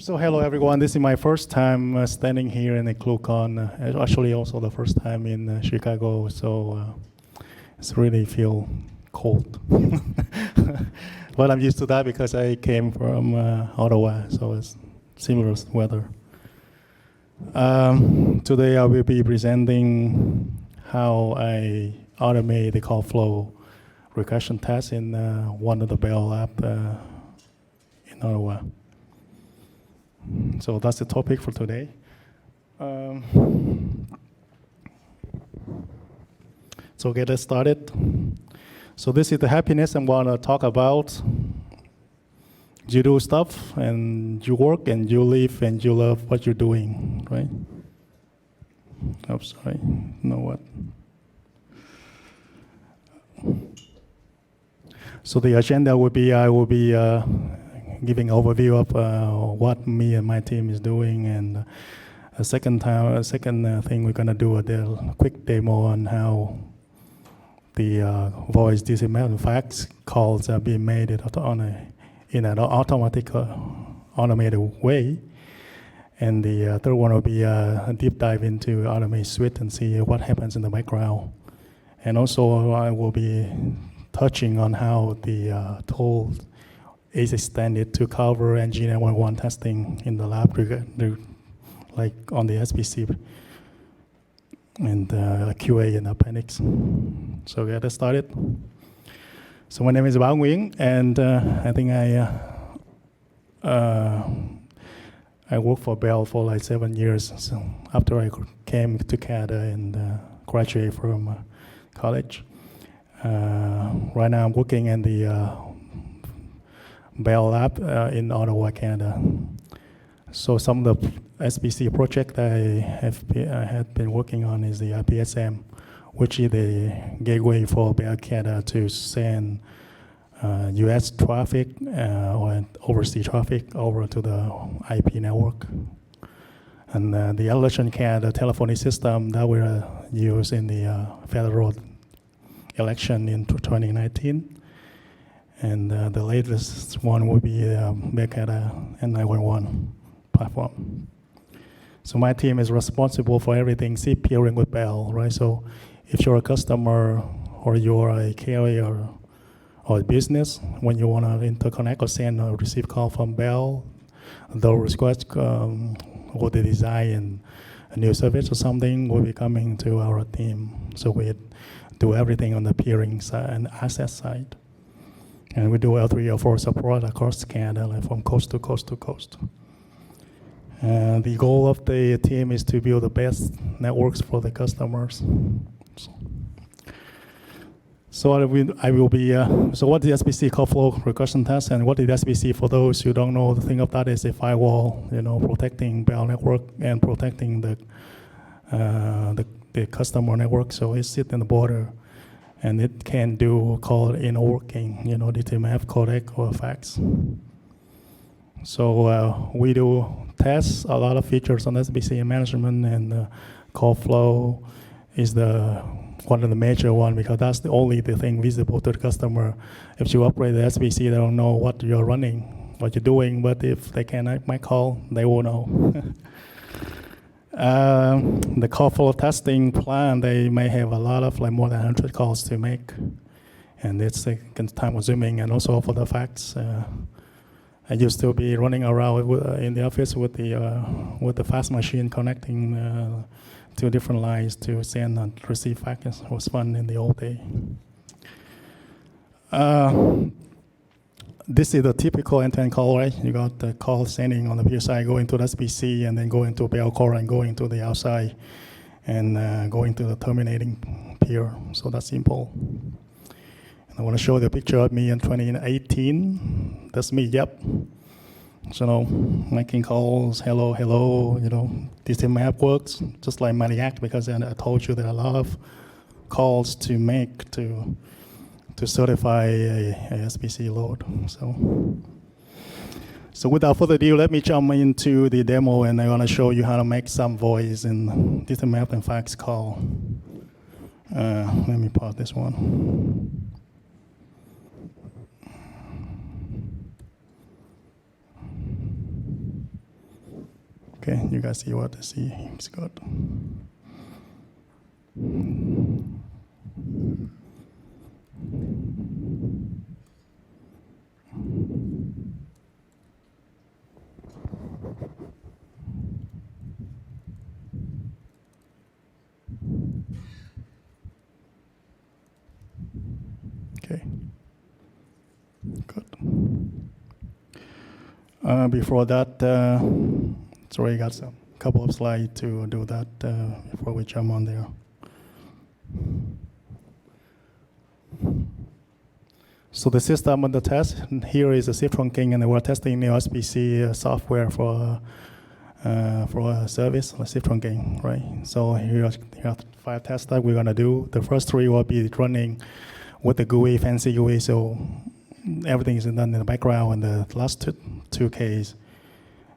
So hello everyone, this is my first time standing here in the ClueCon, actually also the first time in Chicago, so it's really feel cold. But I'm used to that because I came from Ottawa, so it's similar weather. Today I will be presenting how I automate the call flow regression test in one of the Bell app in Ottawa. So that's the topic for today. So get us started. So this is the happiness I'm going to talk about. You do stuff and you work and you live and you love what you're doing, right? Oh, sorry. You know what? So the agenda would be I will be giving overview of what me and my team is doing, and a second thing we're gonna do a quick demo on how the voice DCML facts calls are being made in an automatic, automated way. And the third one will be a deep dive into automate suite and see what happens in the background. And also I will be touching on how the tool is extended to cover Engineer 101 testing in the lab, like on the SBC and QA in appendix. So get us started. So my name is Bao Nguyen, and I think I worked for Bell for like 7 years. So after I came to Canada and graduated from college, right now I'm working in the Bell Lab in Ottawa, Canada. So some of the SBC project I had been working on is the IPSM, which is the gateway for Bell Canada to send US traffic or overseas traffic over to the IP network. And the election Canada telephony system that we use in the federal election in 2019. And the latest one will be Bell Canada N911 platform. So my team is responsible for everything peering with Bell, right? So if you're a customer or you're a carrier or a business, when you want to interconnect or send or receive call from Bell, the request or the design a new service or something will be coming to our team. So we do everything on the peering side and asset side. And we do L3 L4 support across Canada, like from coast to coast to coast. And the goal of the team is to build the best networks for the customers. So I will be, so what is SBC call flow regression test, and what is SBC for those who don't know? The thing of that is a firewall, protecting Bell network and protecting the customer network. So it sits in the border, and it can do call inner working, DTMF, codec, or fax. So we do test a lot of features on SBC management, and call flow is one of the major one, because that's the only thing visible to the customer. If you operate the SBC, they don't know what you're running, what you're doing, but if they can make call, they will know. The call flow testing plan, they may have a lot of more than 100 calls to make, and it's time consuming. And also for the facts, I used to be running around in the office with the fax machine, connecting two different lines to send and receive facts. It was fun in the old day. This is the typical end-to-end call, right? You got the call sending on the peer side, going to the SBC, and then going to Bell core and going to the outside, and going to the terminating peer. So that's simple. And I want to show the picture of me in 2018. That's me, yep. So making calls, hello, this map works just like maniac, because I told you there are a lot of calls to make to certify a SBC load. So without further ado, let me jump into the demo, and I'm going to show you how to make some voice in this map and fax call. Let me pause this one. You guys see what I see? It's good. Okay. Good. Before that, sorry, I got some couple of slides to do that before we jump on there. So the system on the test here is a shift trunking, and we're testing the SPC software for a service, a shift trunking, right? So here are 5 tests that we're gonna do. The first 3 will be running with the GUI, fancy GUI, so everything is done in the background. And the last two cases,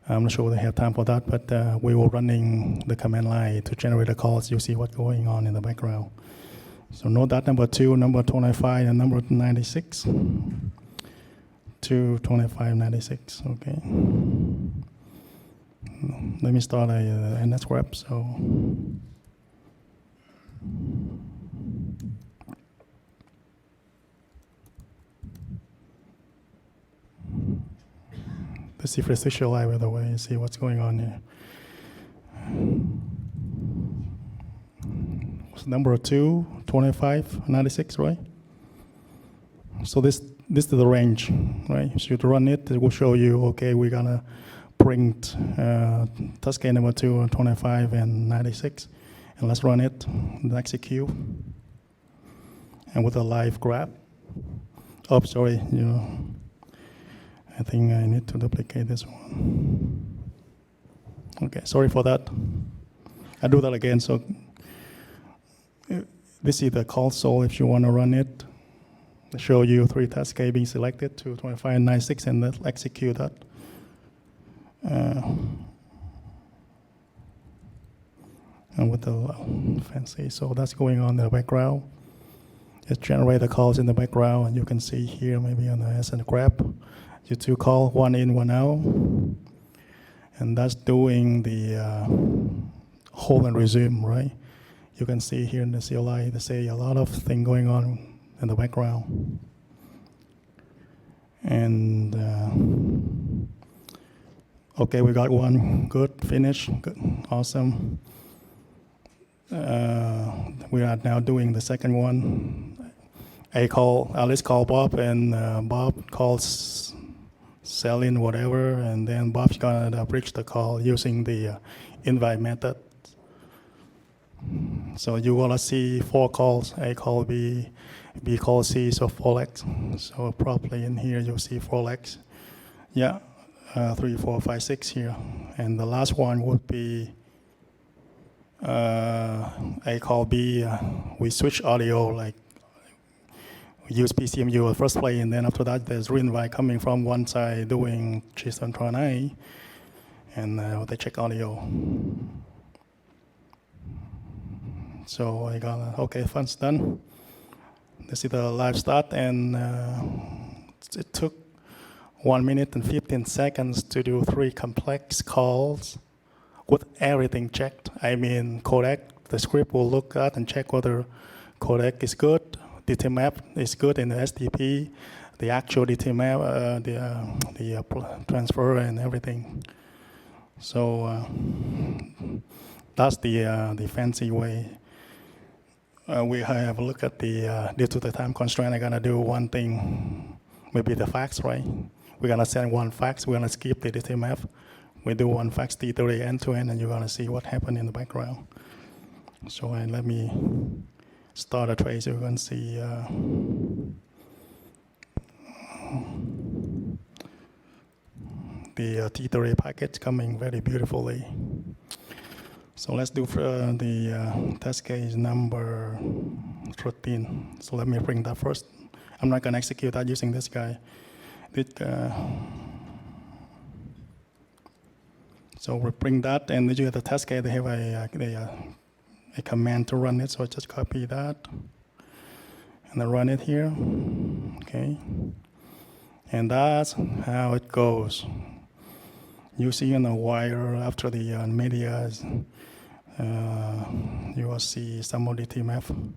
I'm not sure they have time for that, but we will running the command line to generate the calls. You see what's going on in the background. So note that number 2, number 25, and number 96. 2, 25, 96, okay. Let me start a NS grep, so. Let's see if it's visualized, by the way, see what's going on here. Number 2, 25, 96, right? So this is the range, right? So you run it, it will show you, okay, we're gonna print task case number 2, 25, and 96. And let's run it, and execute. And with a live grab. Oh, sorry, I think I need to duplicate this one. Okay, sorry for that. I'll do that again. So this is the console if you want to run it. I'll show you 3 task case being selected, 2, 25, and 96, and let's execute that. And with the fancy, so that's going on in the background. Just generate the calls in the background, and you can see here maybe on the SN grep. You 2 call, 1 in, 1 out, and that's doing the hold and resume, right? You can see here in the CLI, they say a lot of things going on in the background. And okay, we got one, good, finish, good, awesome. We are now doing the second one. Alice call Bob, and Bob calls Celine, whatever, and then Bob's gonna bridge the call using the invite method. So you wanna see 4 calls, A call B, B call C, so 4x. So probably in here you'll see 4x. Yeah, 3, 4, 5, 6 here. And the last one would be A call B. We switch audio, like we use PCMU at first play, and then after that there's re-invite coming from one side doing G729, and they check audio. So I got, okay, fun's done. This is the live start, and it took 1 minute and 15 seconds to do 3 complex calls with everything checked. I mean, codec, the script will look at and check whether codec is good, DT map is good in the SDP, the actual DT map, the transfer and everything. So that's the fancy way. We have a look at the, due to the time constraint, I'm gonna do one thing, maybe the fax, right? We're gonna send 1 fax, we're gonna skip the DT map. We do 1 fax T30 end-to-end, and you're gonna see what happened in the background. So let me start a trace, you can see the T30 package coming very beautifully. So let's do the test case number 13. So let me bring that first. I'm not gonna execute that using this guy. So we bring that, and you have the test case, they have a command to run it, so I just copy that, and then run it here, okay? And that's how it goes. You see in a while after the media, you will see some of the TMF.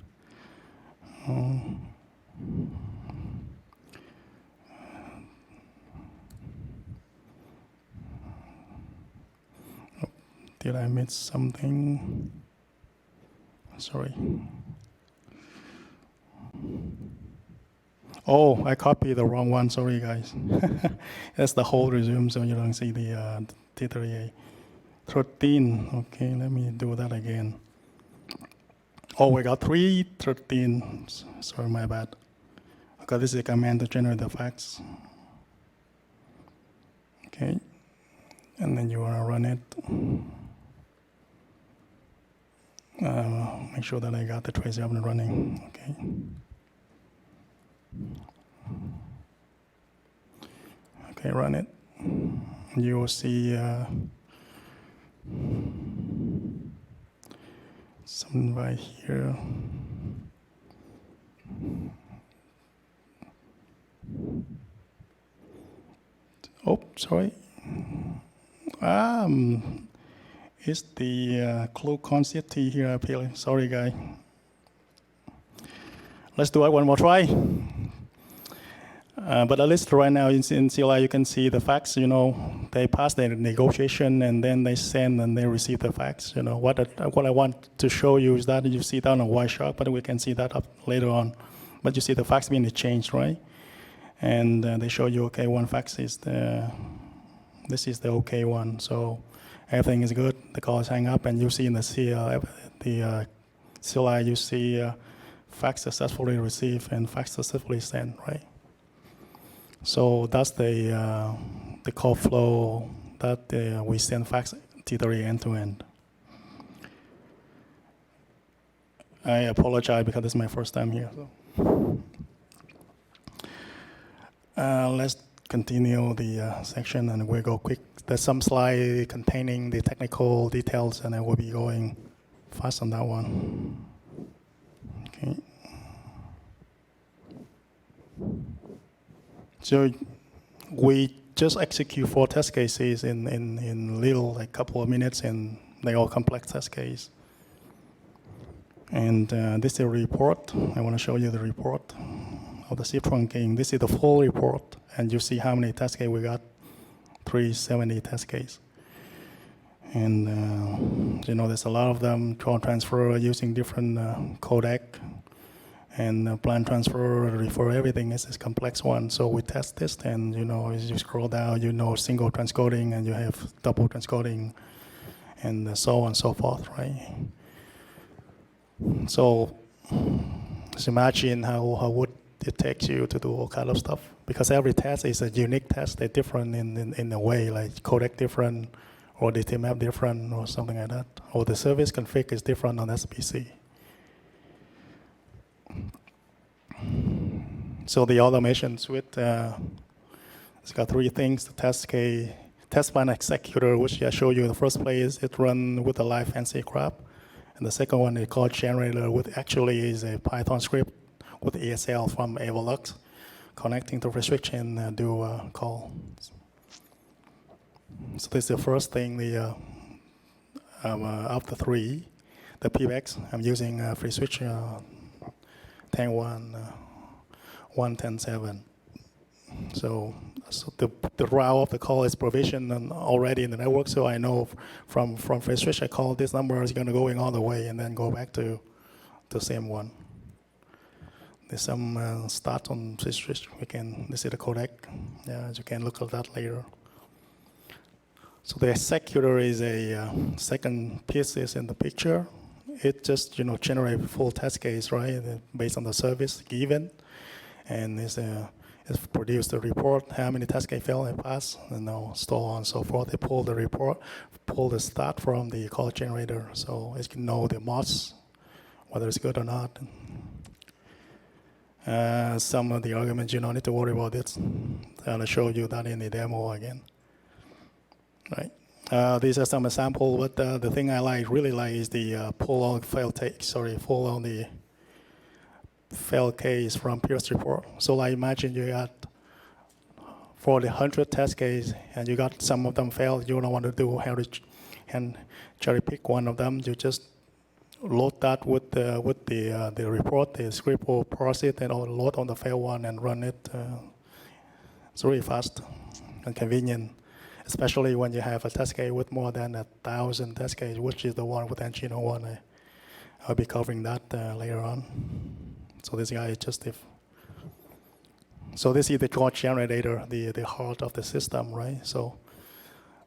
Did I miss something? Sorry. Oh, I copied the wrong one. Sorry, guys. That's the whole resume, so you don't see the T38. 13. Okay, let me do that again. Oh, we got 313. Sorry, my bad. Okay, this is a command to generate the facts. Okay, and then you want to run it. Make sure that I got the trace up and running. Okay. Okay, run it. You will see something right here. Oh, sorry. It's the clue consistency here appealing. Sorry, guy. Let's do it one more try. But at least right now in CLI, you can see the facts. They pass the negotiation and then they send and they receive the facts. What I want to show you is that you see that on a Y chart, but we can see that up later on. But you see the facts being changed, right? And they show you, okay, one fax is this is the okay one. So everything is good. The call is hang up, and you see in the CLI, you see fax successfully received and fax successfully sent, right? So that's the call flow that we send fax T3 end to end. I apologize because this is my first time here. So. Let's continue the section and we'll go quick. There's some slide containing the technical details and I will be going fast on that one. Okay. So we just execute 4 test cases in little, like couple of minutes, and they're all complex test cases. And this is a report. I want to show you the report of the SIP trunking. This is the full report, and you see how many test cases we got. 370 test cases. And there's a lot of them. Transfer using different codec, and plan transfer, refer, everything is this complex one. So we test this, and as you scroll down, single transcoding, and you have double transcoding, and so on and so forth, right? So just imagine how would it take you to do all kind of stuff, because every test is a unique test. They're different in a way, like codec different, or the TMAP different, or something like that, or the service config is different on SBC. So the automation suite, it's got 3 things: the test plan executor, which I showed you in the first place. It runs with a live fancy crap. And the second one is called generator, which actually is a Python script with ESL from Evolux, connecting to FreesWITCH and do call. So this is the first thing. Of the 3, the PBX, I'm using FreesWITCH 10.1.1.10.7. So the route of the call is provisioned already in the network, so I know from FreesWITCH I call this number is going to going all the way and then go back to the same one. There's some start on FreesWITCH. This is the codec. Yeah, you can look at that later. So the executor is a second piece is in the picture. It just generate full test case, right, based on the service given, and it's produced the report, how many test case fail and pass, and so on and so forth. They pull the report, pull the start from the call generator, so it can know the MOS, whether it's good or not. Some of the arguments, you don't need to worry about this. I'll show you that in the demo again. Right. These are some examples, but the thing I really like is the pull on the fail case from Pierce report. So I imagine you got for the 100 test case, and you got some of them failed, you don't want to do and cherry pick one of them. You just load that with the report. The script will parse it and load on the failed one and run it. It's really fast and convenient, especially when you have a test case with more than 1,000 test cases, which is the one with Nginx one. I'll be covering that later on. So this guy is just if. So this is the code generator, the heart of the system, right? So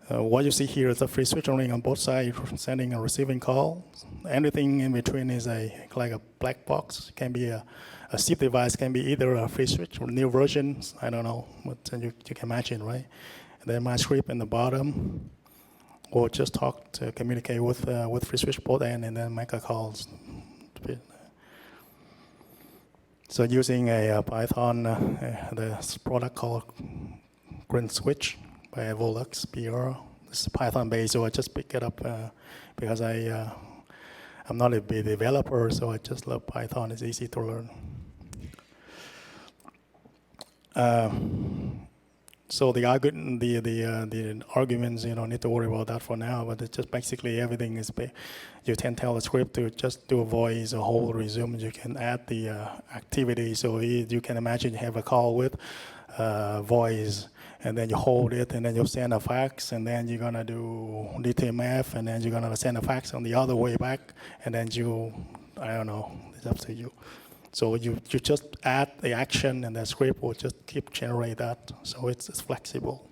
what you see here is a free switch running on both sides, sending and receiving call. Anything in between is like a black box. It can be a SIP device, can be either a free switch or new versions. I don't know, but you can imagine, right? And then my script in the bottom will just talk to communicate with free switch both end and then make a calls. So using a Python, the product called FreesWITCH by Volux PR. It's Python based, so I just pick it up because I'm not a big developer, so I just love Python. It's easy to learn. So the arguments, you don't need to worry about that for now. But it's just basically everything is. You can tell the script to just do a voice, a whole resume. You can add the activity. So you can imagine you have a call with voice, and then you hold it, and then you send a fax, and then you're gonna do DTMF, and then you're gonna send a fax on the other way back, and then I don't know, it's up to you. So you just add the action, and the script will just keep generate that. So it's flexible.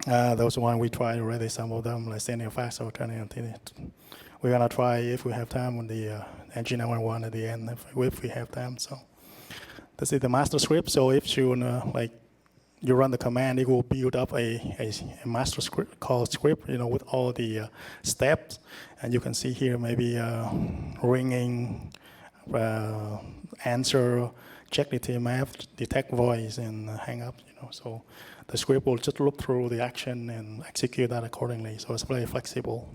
Those one we tried already, some of them, like sending a fax or turning it. We're gonna try if we have time on the Nginx one at the end, if we have time. So this is the master script. So if you you run the command, it will build up a master script called script, with all the steps. And you can see here maybe ringing, answer, check the TMF, detect voice, and hang up. So the script will just look through the action and execute that accordingly. So it's very flexible.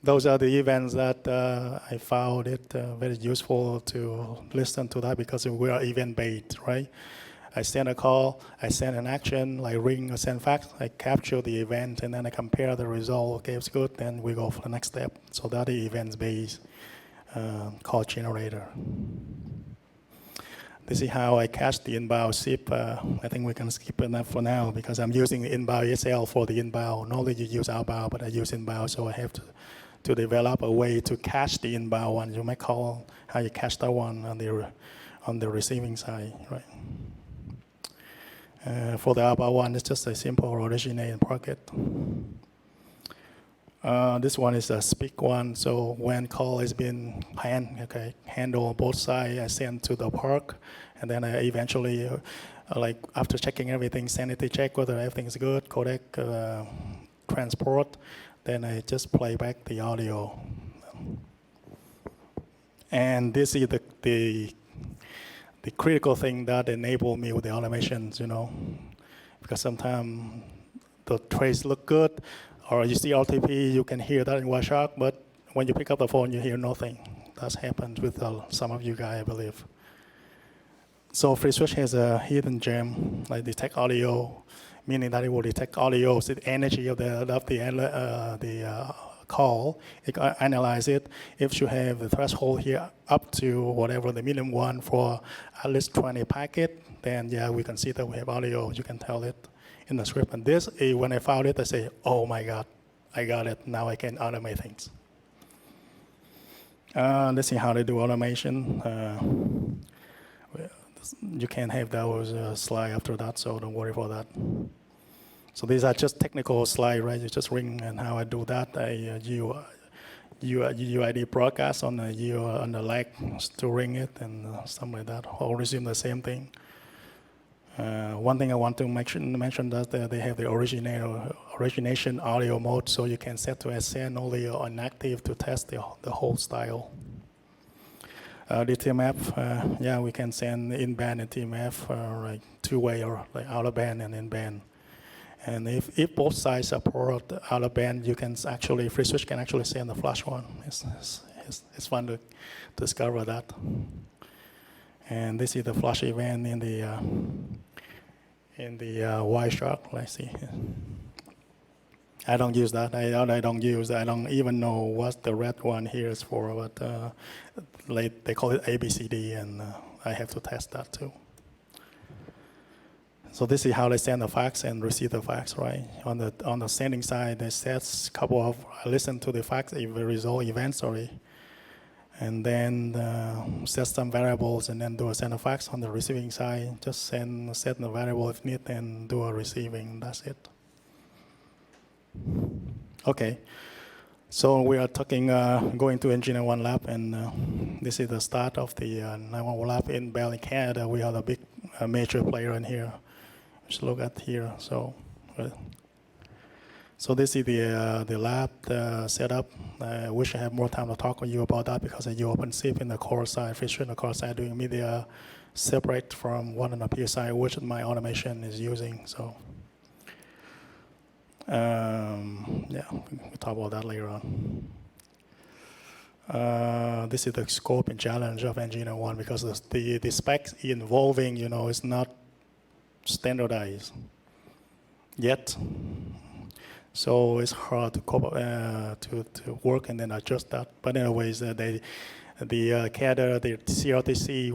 Those are the events that I found it very useful to listen to that because we are event-based, right? I send a call, I send an action, like ring or send fax, I capture the event, and then I compare the result. Okay, it's good, then we go for the next step. So that is events-based call generator. This is how I catch the inbound SIP. I think we can skip that for now because I'm using the inbound ESL for the inbound. Normally you use outbound, but I use inbound, so I have to develop a way to catch the inbound one. You might call how you catch that one on the receiving side, right? For the outbound one, it's just a simple originate and packet. This one is a speak one. So when call has been handled on both sides, I send to the park, and then I eventually, after checking everything, sanity check whether everything's good, codec, transport, then I just play back the audio. And this is the critical thing that enabled me with the automations, because sometimes the trace look good, or you see RTP, you can hear that in Wireshark, but when you pick up the phone, you hear nothing. That's happened with some of you guys, I believe. So FreesWITCH has a hidden gem, like detect audio, meaning that it will detect audio, so the energy of the call, it can analyze it. If you have the threshold here up to whatever the minimum one for at least 20 packet, then yeah, we can see that we have audio. You can tell it in the script. And this, when I found it, I say, oh my God, I got it. Now I can automate things. Let's see how to do automation. You can't have those slide after that, so don't worry about that. So these are just technical slides, right? You just ring, and how I do that, I UID broadcast on the leg to ring it and something like that. I'll resume the same thing. One thing I want to mention that they have the origination audio mode, so you can set to SN only or inactive to test the whole style. DTMF, yeah, we can send in-band and TMF like two-way or like out-of-band and in-band. And if both sides support out-of-band, you can actually, FreesWITCH can actually send the flash one. It's fun to discover that. And this is the flash event in the Wireshark. Let's see. I don't use that. I don't even know what the red one here is for, but they call it ABCD, and I have to test that too. So this is how they send the fax and receive the fax, right? On the sending side, they set a couple of listen to the fax result events, sorry, and then set some variables and then do a send a fax. On the receiving side, just set the variable if need and do a receiving. That's it. Okay, so we are talking, going to Engineer One Lab, and this is the start of the 911 lab in Bell, Canada. We are the big major player in here. Just look at here. So this is the lab setup. I wish I had more time to talk with you about that because you OpenShift in the core side, FreesWITCH in the core side, doing media separate from one on the peer side, which my automation is using. So. Yeah, we'll talk about that later on. This is the scope and challenge of Engineer One because the specs involving, is not standardized yet. So it's hard to to work and then adjust that. But anyways, the CADA, the CRTC,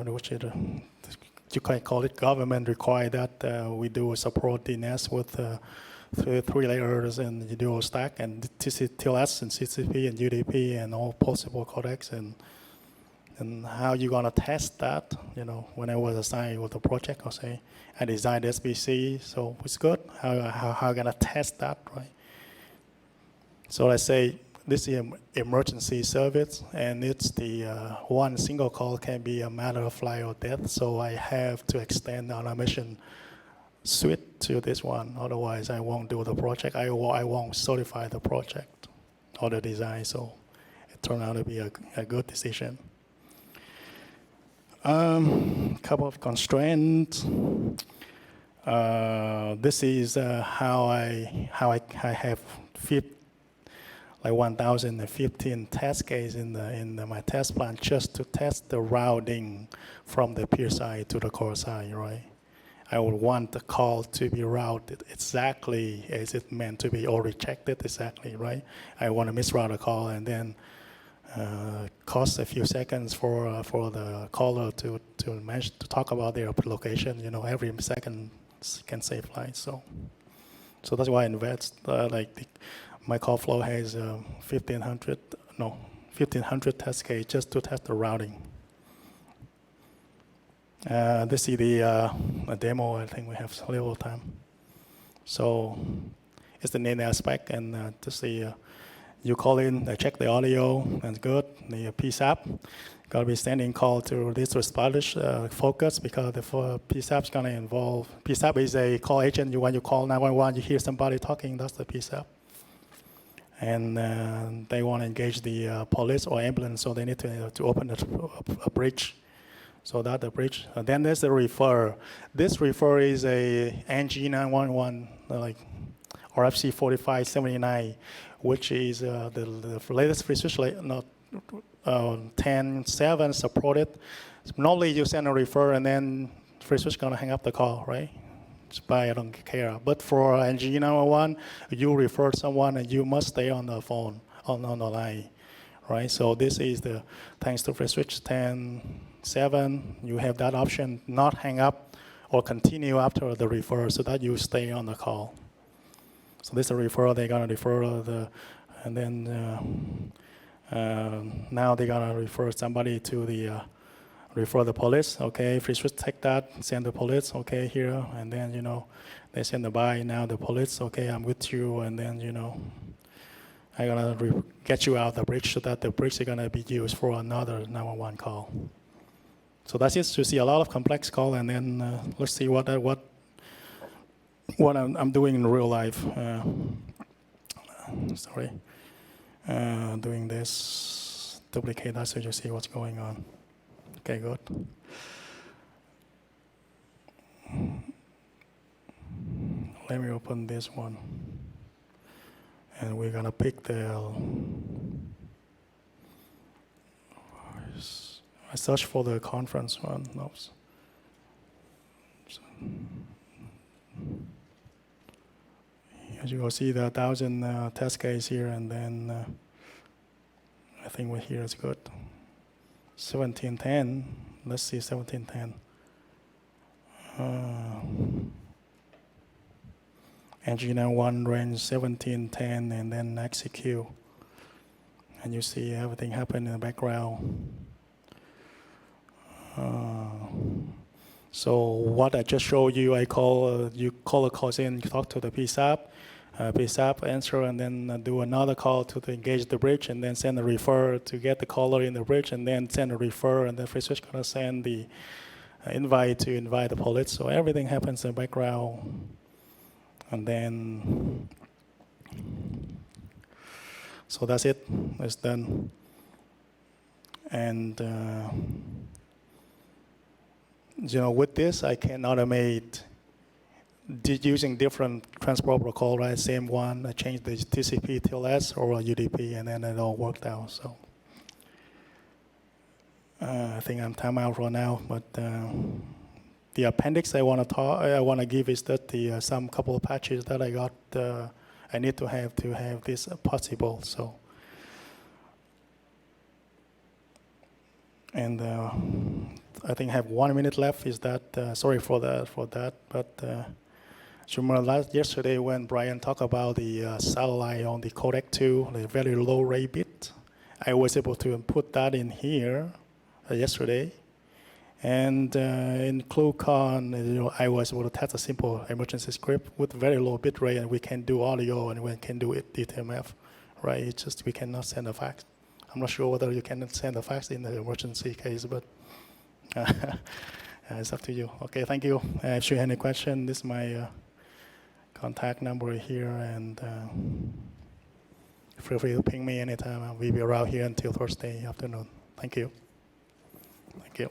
which is you can call it government, require that we do support DNS with 3 layers and you do a stack and TLS and CCP and UDP and all possible codecs and how you gonna test that? When I was assigned with the project, I'll say I designed SBC, so it's good. How I gonna test that, right? So I say this is an emergency service, and it's the one single call can be a matter of life or death. So I have to extend the automation suite to this one. Otherwise, I won't do the project. I won't certify the project or the design. So it turned out to be a good decision. Couple of constraints. This is how I have 1,015 test cases in my test plan just to test the routing from the peer side to the core side, right? I would want the call to be routed exactly as it meant to be or rejected exactly, right? I want to misroute a call and then cost a few seconds for the caller to talk about their location. Every second can save lives. So that's why I invest. My call flow has 1,500 test cases just to test the routing. This is the demo. I think we have a little time. So it's the name aspect, and to see you call in, check the audio, that's good. The PSAP, got to be standing call to this establish focus because the PSAP is going to involve, PSAP is a call agent. When you call 911, you hear somebody talking, that's the PSAP. And they want to engage the police or ambulance, so they need to open a bridge. So that's the bridge. Then there's the refer. This refer is a NG911, RFC 4579, which is the latest FreesWITCH 10.7 supported. Normally you send a refer and then FreesWITCH gonna hang up the call, right? I don't care. But for NG911, you refer someone and you must stay on the phone, on the line, right? So this is thanks to FreesWITCH 10.7, you have that option, not hang up or continue after the refer so that you stay on the call. So this is a referral, they're gonna refer and then now they're gonna refer somebody to refer the police. Okay, FreesWITCH take that, send the police, okay, here, and then, they send the buy, now the police, okay, I'm with you, and then, I'm gonna get you out the bridge so that the bridge is gonna be used for another 911 call. So that's it, to see a lot of complex call, and then let's see what I'm doing in real life. Doing this, duplicate that so you see what's going on. Okay, good. Let me open this one. And we're gonna pick the I search for the conference one. No. So, as you will see, the 1,000 test case here, and then I think we're here is good. 1710. Let's see 1710. Engineer 1 range 1710, and then execute. And you see everything happen in the background. So what I just showed you, I call you call a call in, you talk to the PSAP, PSAP answer, and then do another call to engage the bridge, and then send a refer to get the caller in the bridge, and then send a refer, and then FreesWITCH gonna send the invite to invite the police. So everything happens in the background, and then so that's it. It's done, and. With this, I can automate using different transport protocol, right? Same one, I changed the TCP, TLS, or UDP, and then it all worked out. So I think I'm time out for now. But the appendix I want to give is that the some couple of patches that I got, I need to have this possible. So and. I think I have 1 minute left. Is that sorry for that? But remember yesterday when Brian talked about the satellite on the codec 2, the very low rate bit, I was able to put that in here yesterday, and in ClueCon, I was able to test a simple emergency script with very low bit rate, and we can do audio and we can do it DTMF, right? It's just we cannot send a fax. I'm not sure whether you can send a fax in the emergency case, but. It's up to you. Okay, thank you. If you have any question, this is my contact number here, and feel free to ping me anytime. We'll be around here until Thursday afternoon. Thank you. Thank you.